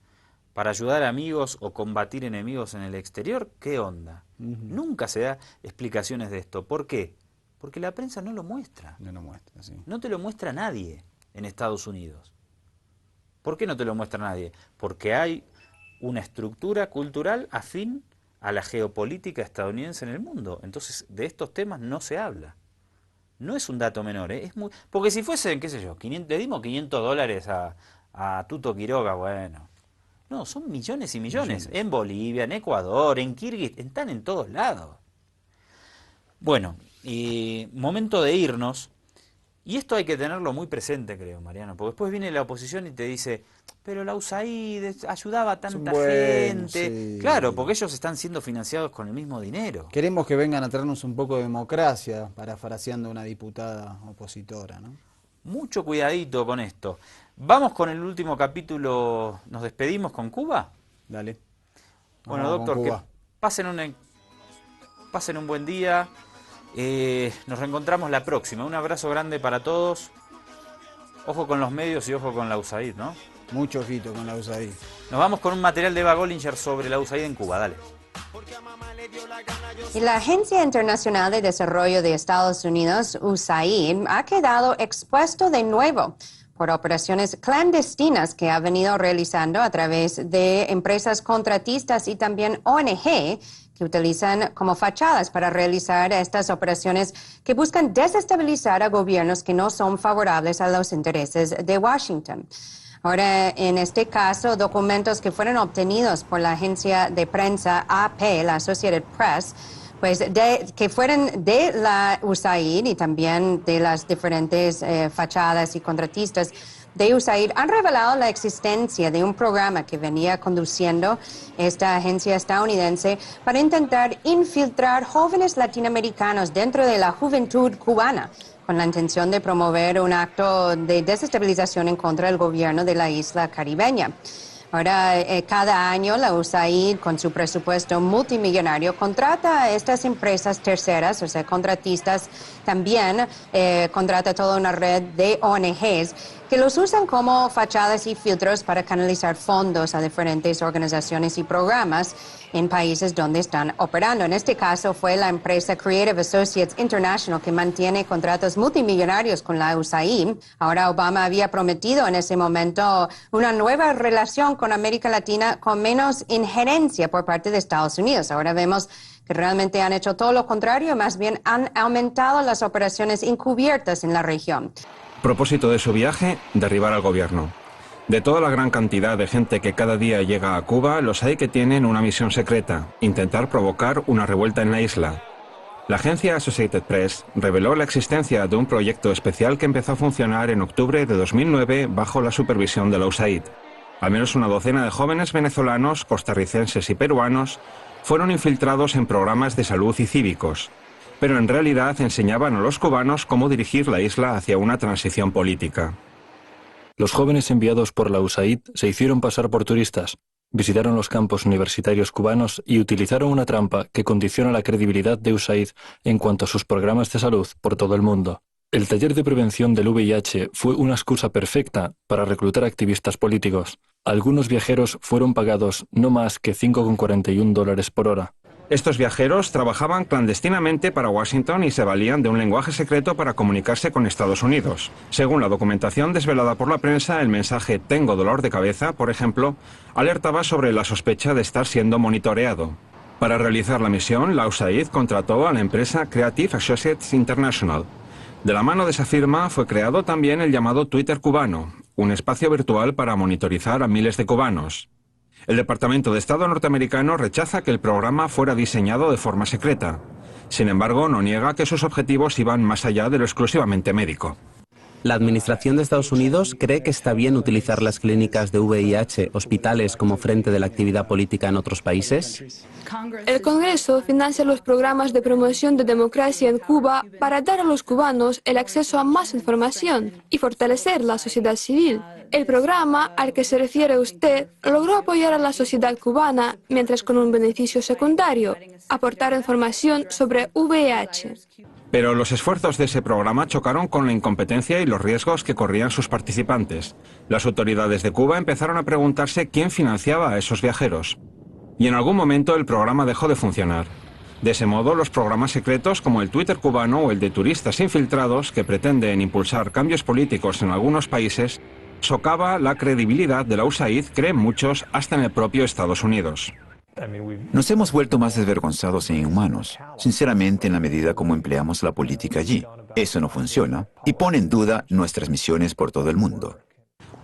S2: para ayudar a amigos o combatir enemigos en el exterior? ¿Qué onda? Nunca se da explicaciones de esto. ¿Por qué? Porque la prensa no lo muestra.
S3: No lo muestra, sí.
S2: No te lo muestra nadie en Estados Unidos. ¿Por qué no te lo muestra nadie? Porque hay una estructura cultural afín a la geopolítica estadounidense en el mundo. Entonces, de estos temas no se habla. No es un dato menor, ¿eh? Es muy... Porque si fuesen, qué sé yo, le dimos $500 a Tuto Quiroga, bueno. No, son millones y millones. En Bolivia, en Ecuador, en Kirguistán, están en todos lados. Bueno, momento de irnos. Y esto hay que tenerlo muy presente, creo, Mariano, porque después viene la oposición y te dice, pero la USAID ayudaba a tanta gente. Sí. Claro, porque ellos están siendo financiados con el mismo dinero.
S3: Queremos que vengan a traernos un poco de democracia, parafraseando a una diputada opositora, ¿no?
S2: Mucho cuidadito con esto. Vamos con el último capítulo, ¿nos despedimos con Cuba?
S3: Dale.
S2: Bueno, doctor, que pasen un buen día. Nos reencontramos la próxima. Un abrazo grande para todos. Ojo con los medios y ojo con la USAID, ¿no?
S3: Mucho ojito con la USAID.
S2: Nos vamos con un material de Eva Gollinger sobre la USAID en Cuba. Dale.
S15: Y la Agencia Internacional de Desarrollo de Estados Unidos, USAID, ha quedado expuesto de nuevo por operaciones clandestinas que ha venido realizando a través de empresas contratistas y también ONG que utilizan como fachadas para realizar estas operaciones que buscan desestabilizar a gobiernos que no son favorables a los intereses de Washington. Ahora, en este caso, documentos que fueron obtenidos por la agencia de prensa AP, la Associated Press, pues que fueron de la USAID y también de las diferentes fachadas y contratistas de USAID, han revelado la existencia de un programa que venía conduciendo esta agencia estadounidense para intentar infiltrar jóvenes latinoamericanos dentro de la juventud cubana, con la intención de promover un acto de desestabilización en contra del gobierno de la isla caribeña. Ahora, cada año la USAID, con su presupuesto multimillonario, contrata a estas empresas terceras, o sea, contratistas, también contrata toda una red de ONGs que los usan como fachadas y filtros para canalizar fondos a diferentes organizaciones y programas en países donde están operando. En este caso fue la empresa Creative Associates International que mantiene contratos multimillonarios con la USAID. Ahora Obama había prometido en ese momento una nueva relación con América Latina con menos injerencia por parte de Estados Unidos. Ahora vemos que realmente han hecho todo lo contrario, más bien han aumentado las operaciones encubiertas en la región.
S16: Propósito de su viaje, derribar al gobierno. De toda la gran cantidad de gente que cada día llega a Cuba, los hay que tienen una misión secreta, intentar provocar una revuelta en la isla. La agencia Associated Press reveló la existencia de un proyecto especial que empezó a funcionar en octubre de 2009 bajo la supervisión de la USAID. Al menos una docena de jóvenes venezolanos, costarricenses y peruanos fueron infiltrados en programas de salud y cívicos, pero en realidad enseñaban a los cubanos cómo dirigir la isla hacia una transición política.
S17: Los jóvenes enviados por la USAID se hicieron pasar por turistas, visitaron los campos universitarios cubanos y utilizaron una trampa que condiciona la credibilidad de USAID en cuanto a sus programas de salud por todo el mundo. El taller de prevención del VIH fue una excusa perfecta para reclutar activistas políticos. Algunos viajeros fueron pagados no más que $5,41 por hora.
S16: Estos viajeros trabajaban clandestinamente para Washington y se valían de un lenguaje secreto para comunicarse con Estados Unidos. Según la documentación desvelada por la prensa, el mensaje "tengo dolor de cabeza", por ejemplo, alertaba sobre la sospecha de estar siendo monitoreado. Para realizar la misión, la USAID contrató a la empresa Creative Associates International. De la mano de esa firma fue creado también el llamado Twitter cubano, un espacio virtual para monitorizar a miles de cubanos. El Departamento de Estado norteamericano rechaza que el programa fuera diseñado de forma secreta. Sin embargo, no niega que sus objetivos iban más allá de lo exclusivamente médico.
S18: ¿La Administración de Estados Unidos cree que está bien utilizar las clínicas de VIH, hospitales, como frente de la actividad política en otros países?
S19: El Congreso financia los programas de promoción de democracia en Cuba para dar a los cubanos el acceso a más información y fortalecer la sociedad civil. El programa al que se refiere usted logró apoyar a la sociedad cubana, mientras con un beneficio secundario, aportar información sobre VIH.
S16: Pero los esfuerzos de ese programa chocaron con la incompetencia y los riesgos que corrían sus participantes. Las autoridades de Cuba empezaron a preguntarse quién financiaba a esos viajeros. Y en algún momento el programa dejó de funcionar. De ese modo, los programas secretos como el Twitter cubano o el de turistas infiltrados, que pretenden impulsar cambios políticos en algunos países, socava la credibilidad de la USAID, creen muchos, hasta en el propio Estados Unidos.
S20: Nos hemos vuelto más desvergonzados e inhumanos, sinceramente, en la medida como empleamos la política allí. Eso no funciona y pone en duda nuestras misiones por todo el mundo.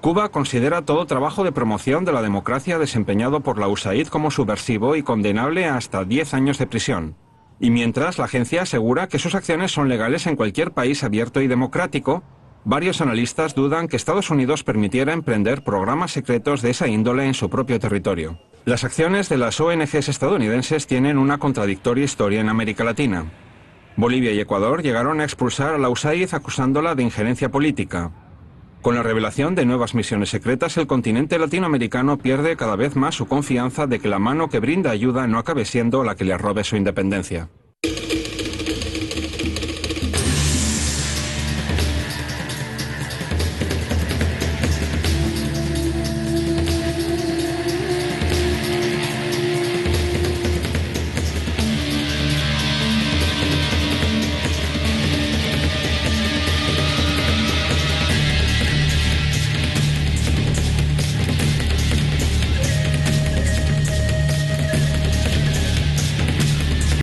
S16: Cuba considera todo trabajo de promoción de la democracia desempeñado por la USAID como subversivo y condenable a hasta 10 años de prisión. Y mientras, la agencia asegura que sus acciones son legales en cualquier país abierto y democrático, varios analistas dudan que Estados Unidos permitiera emprender programas secretos de esa índole en su propio territorio. Las acciones de las ONGs estadounidenses tienen una contradictoria historia en América Latina. Bolivia y Ecuador llegaron a expulsar a la USAID acusándola de injerencia política. Con la revelación de nuevas misiones secretas, el continente latinoamericano pierde cada vez más su confianza de que la mano que brinda ayuda no acabe siendo la que le robe su independencia.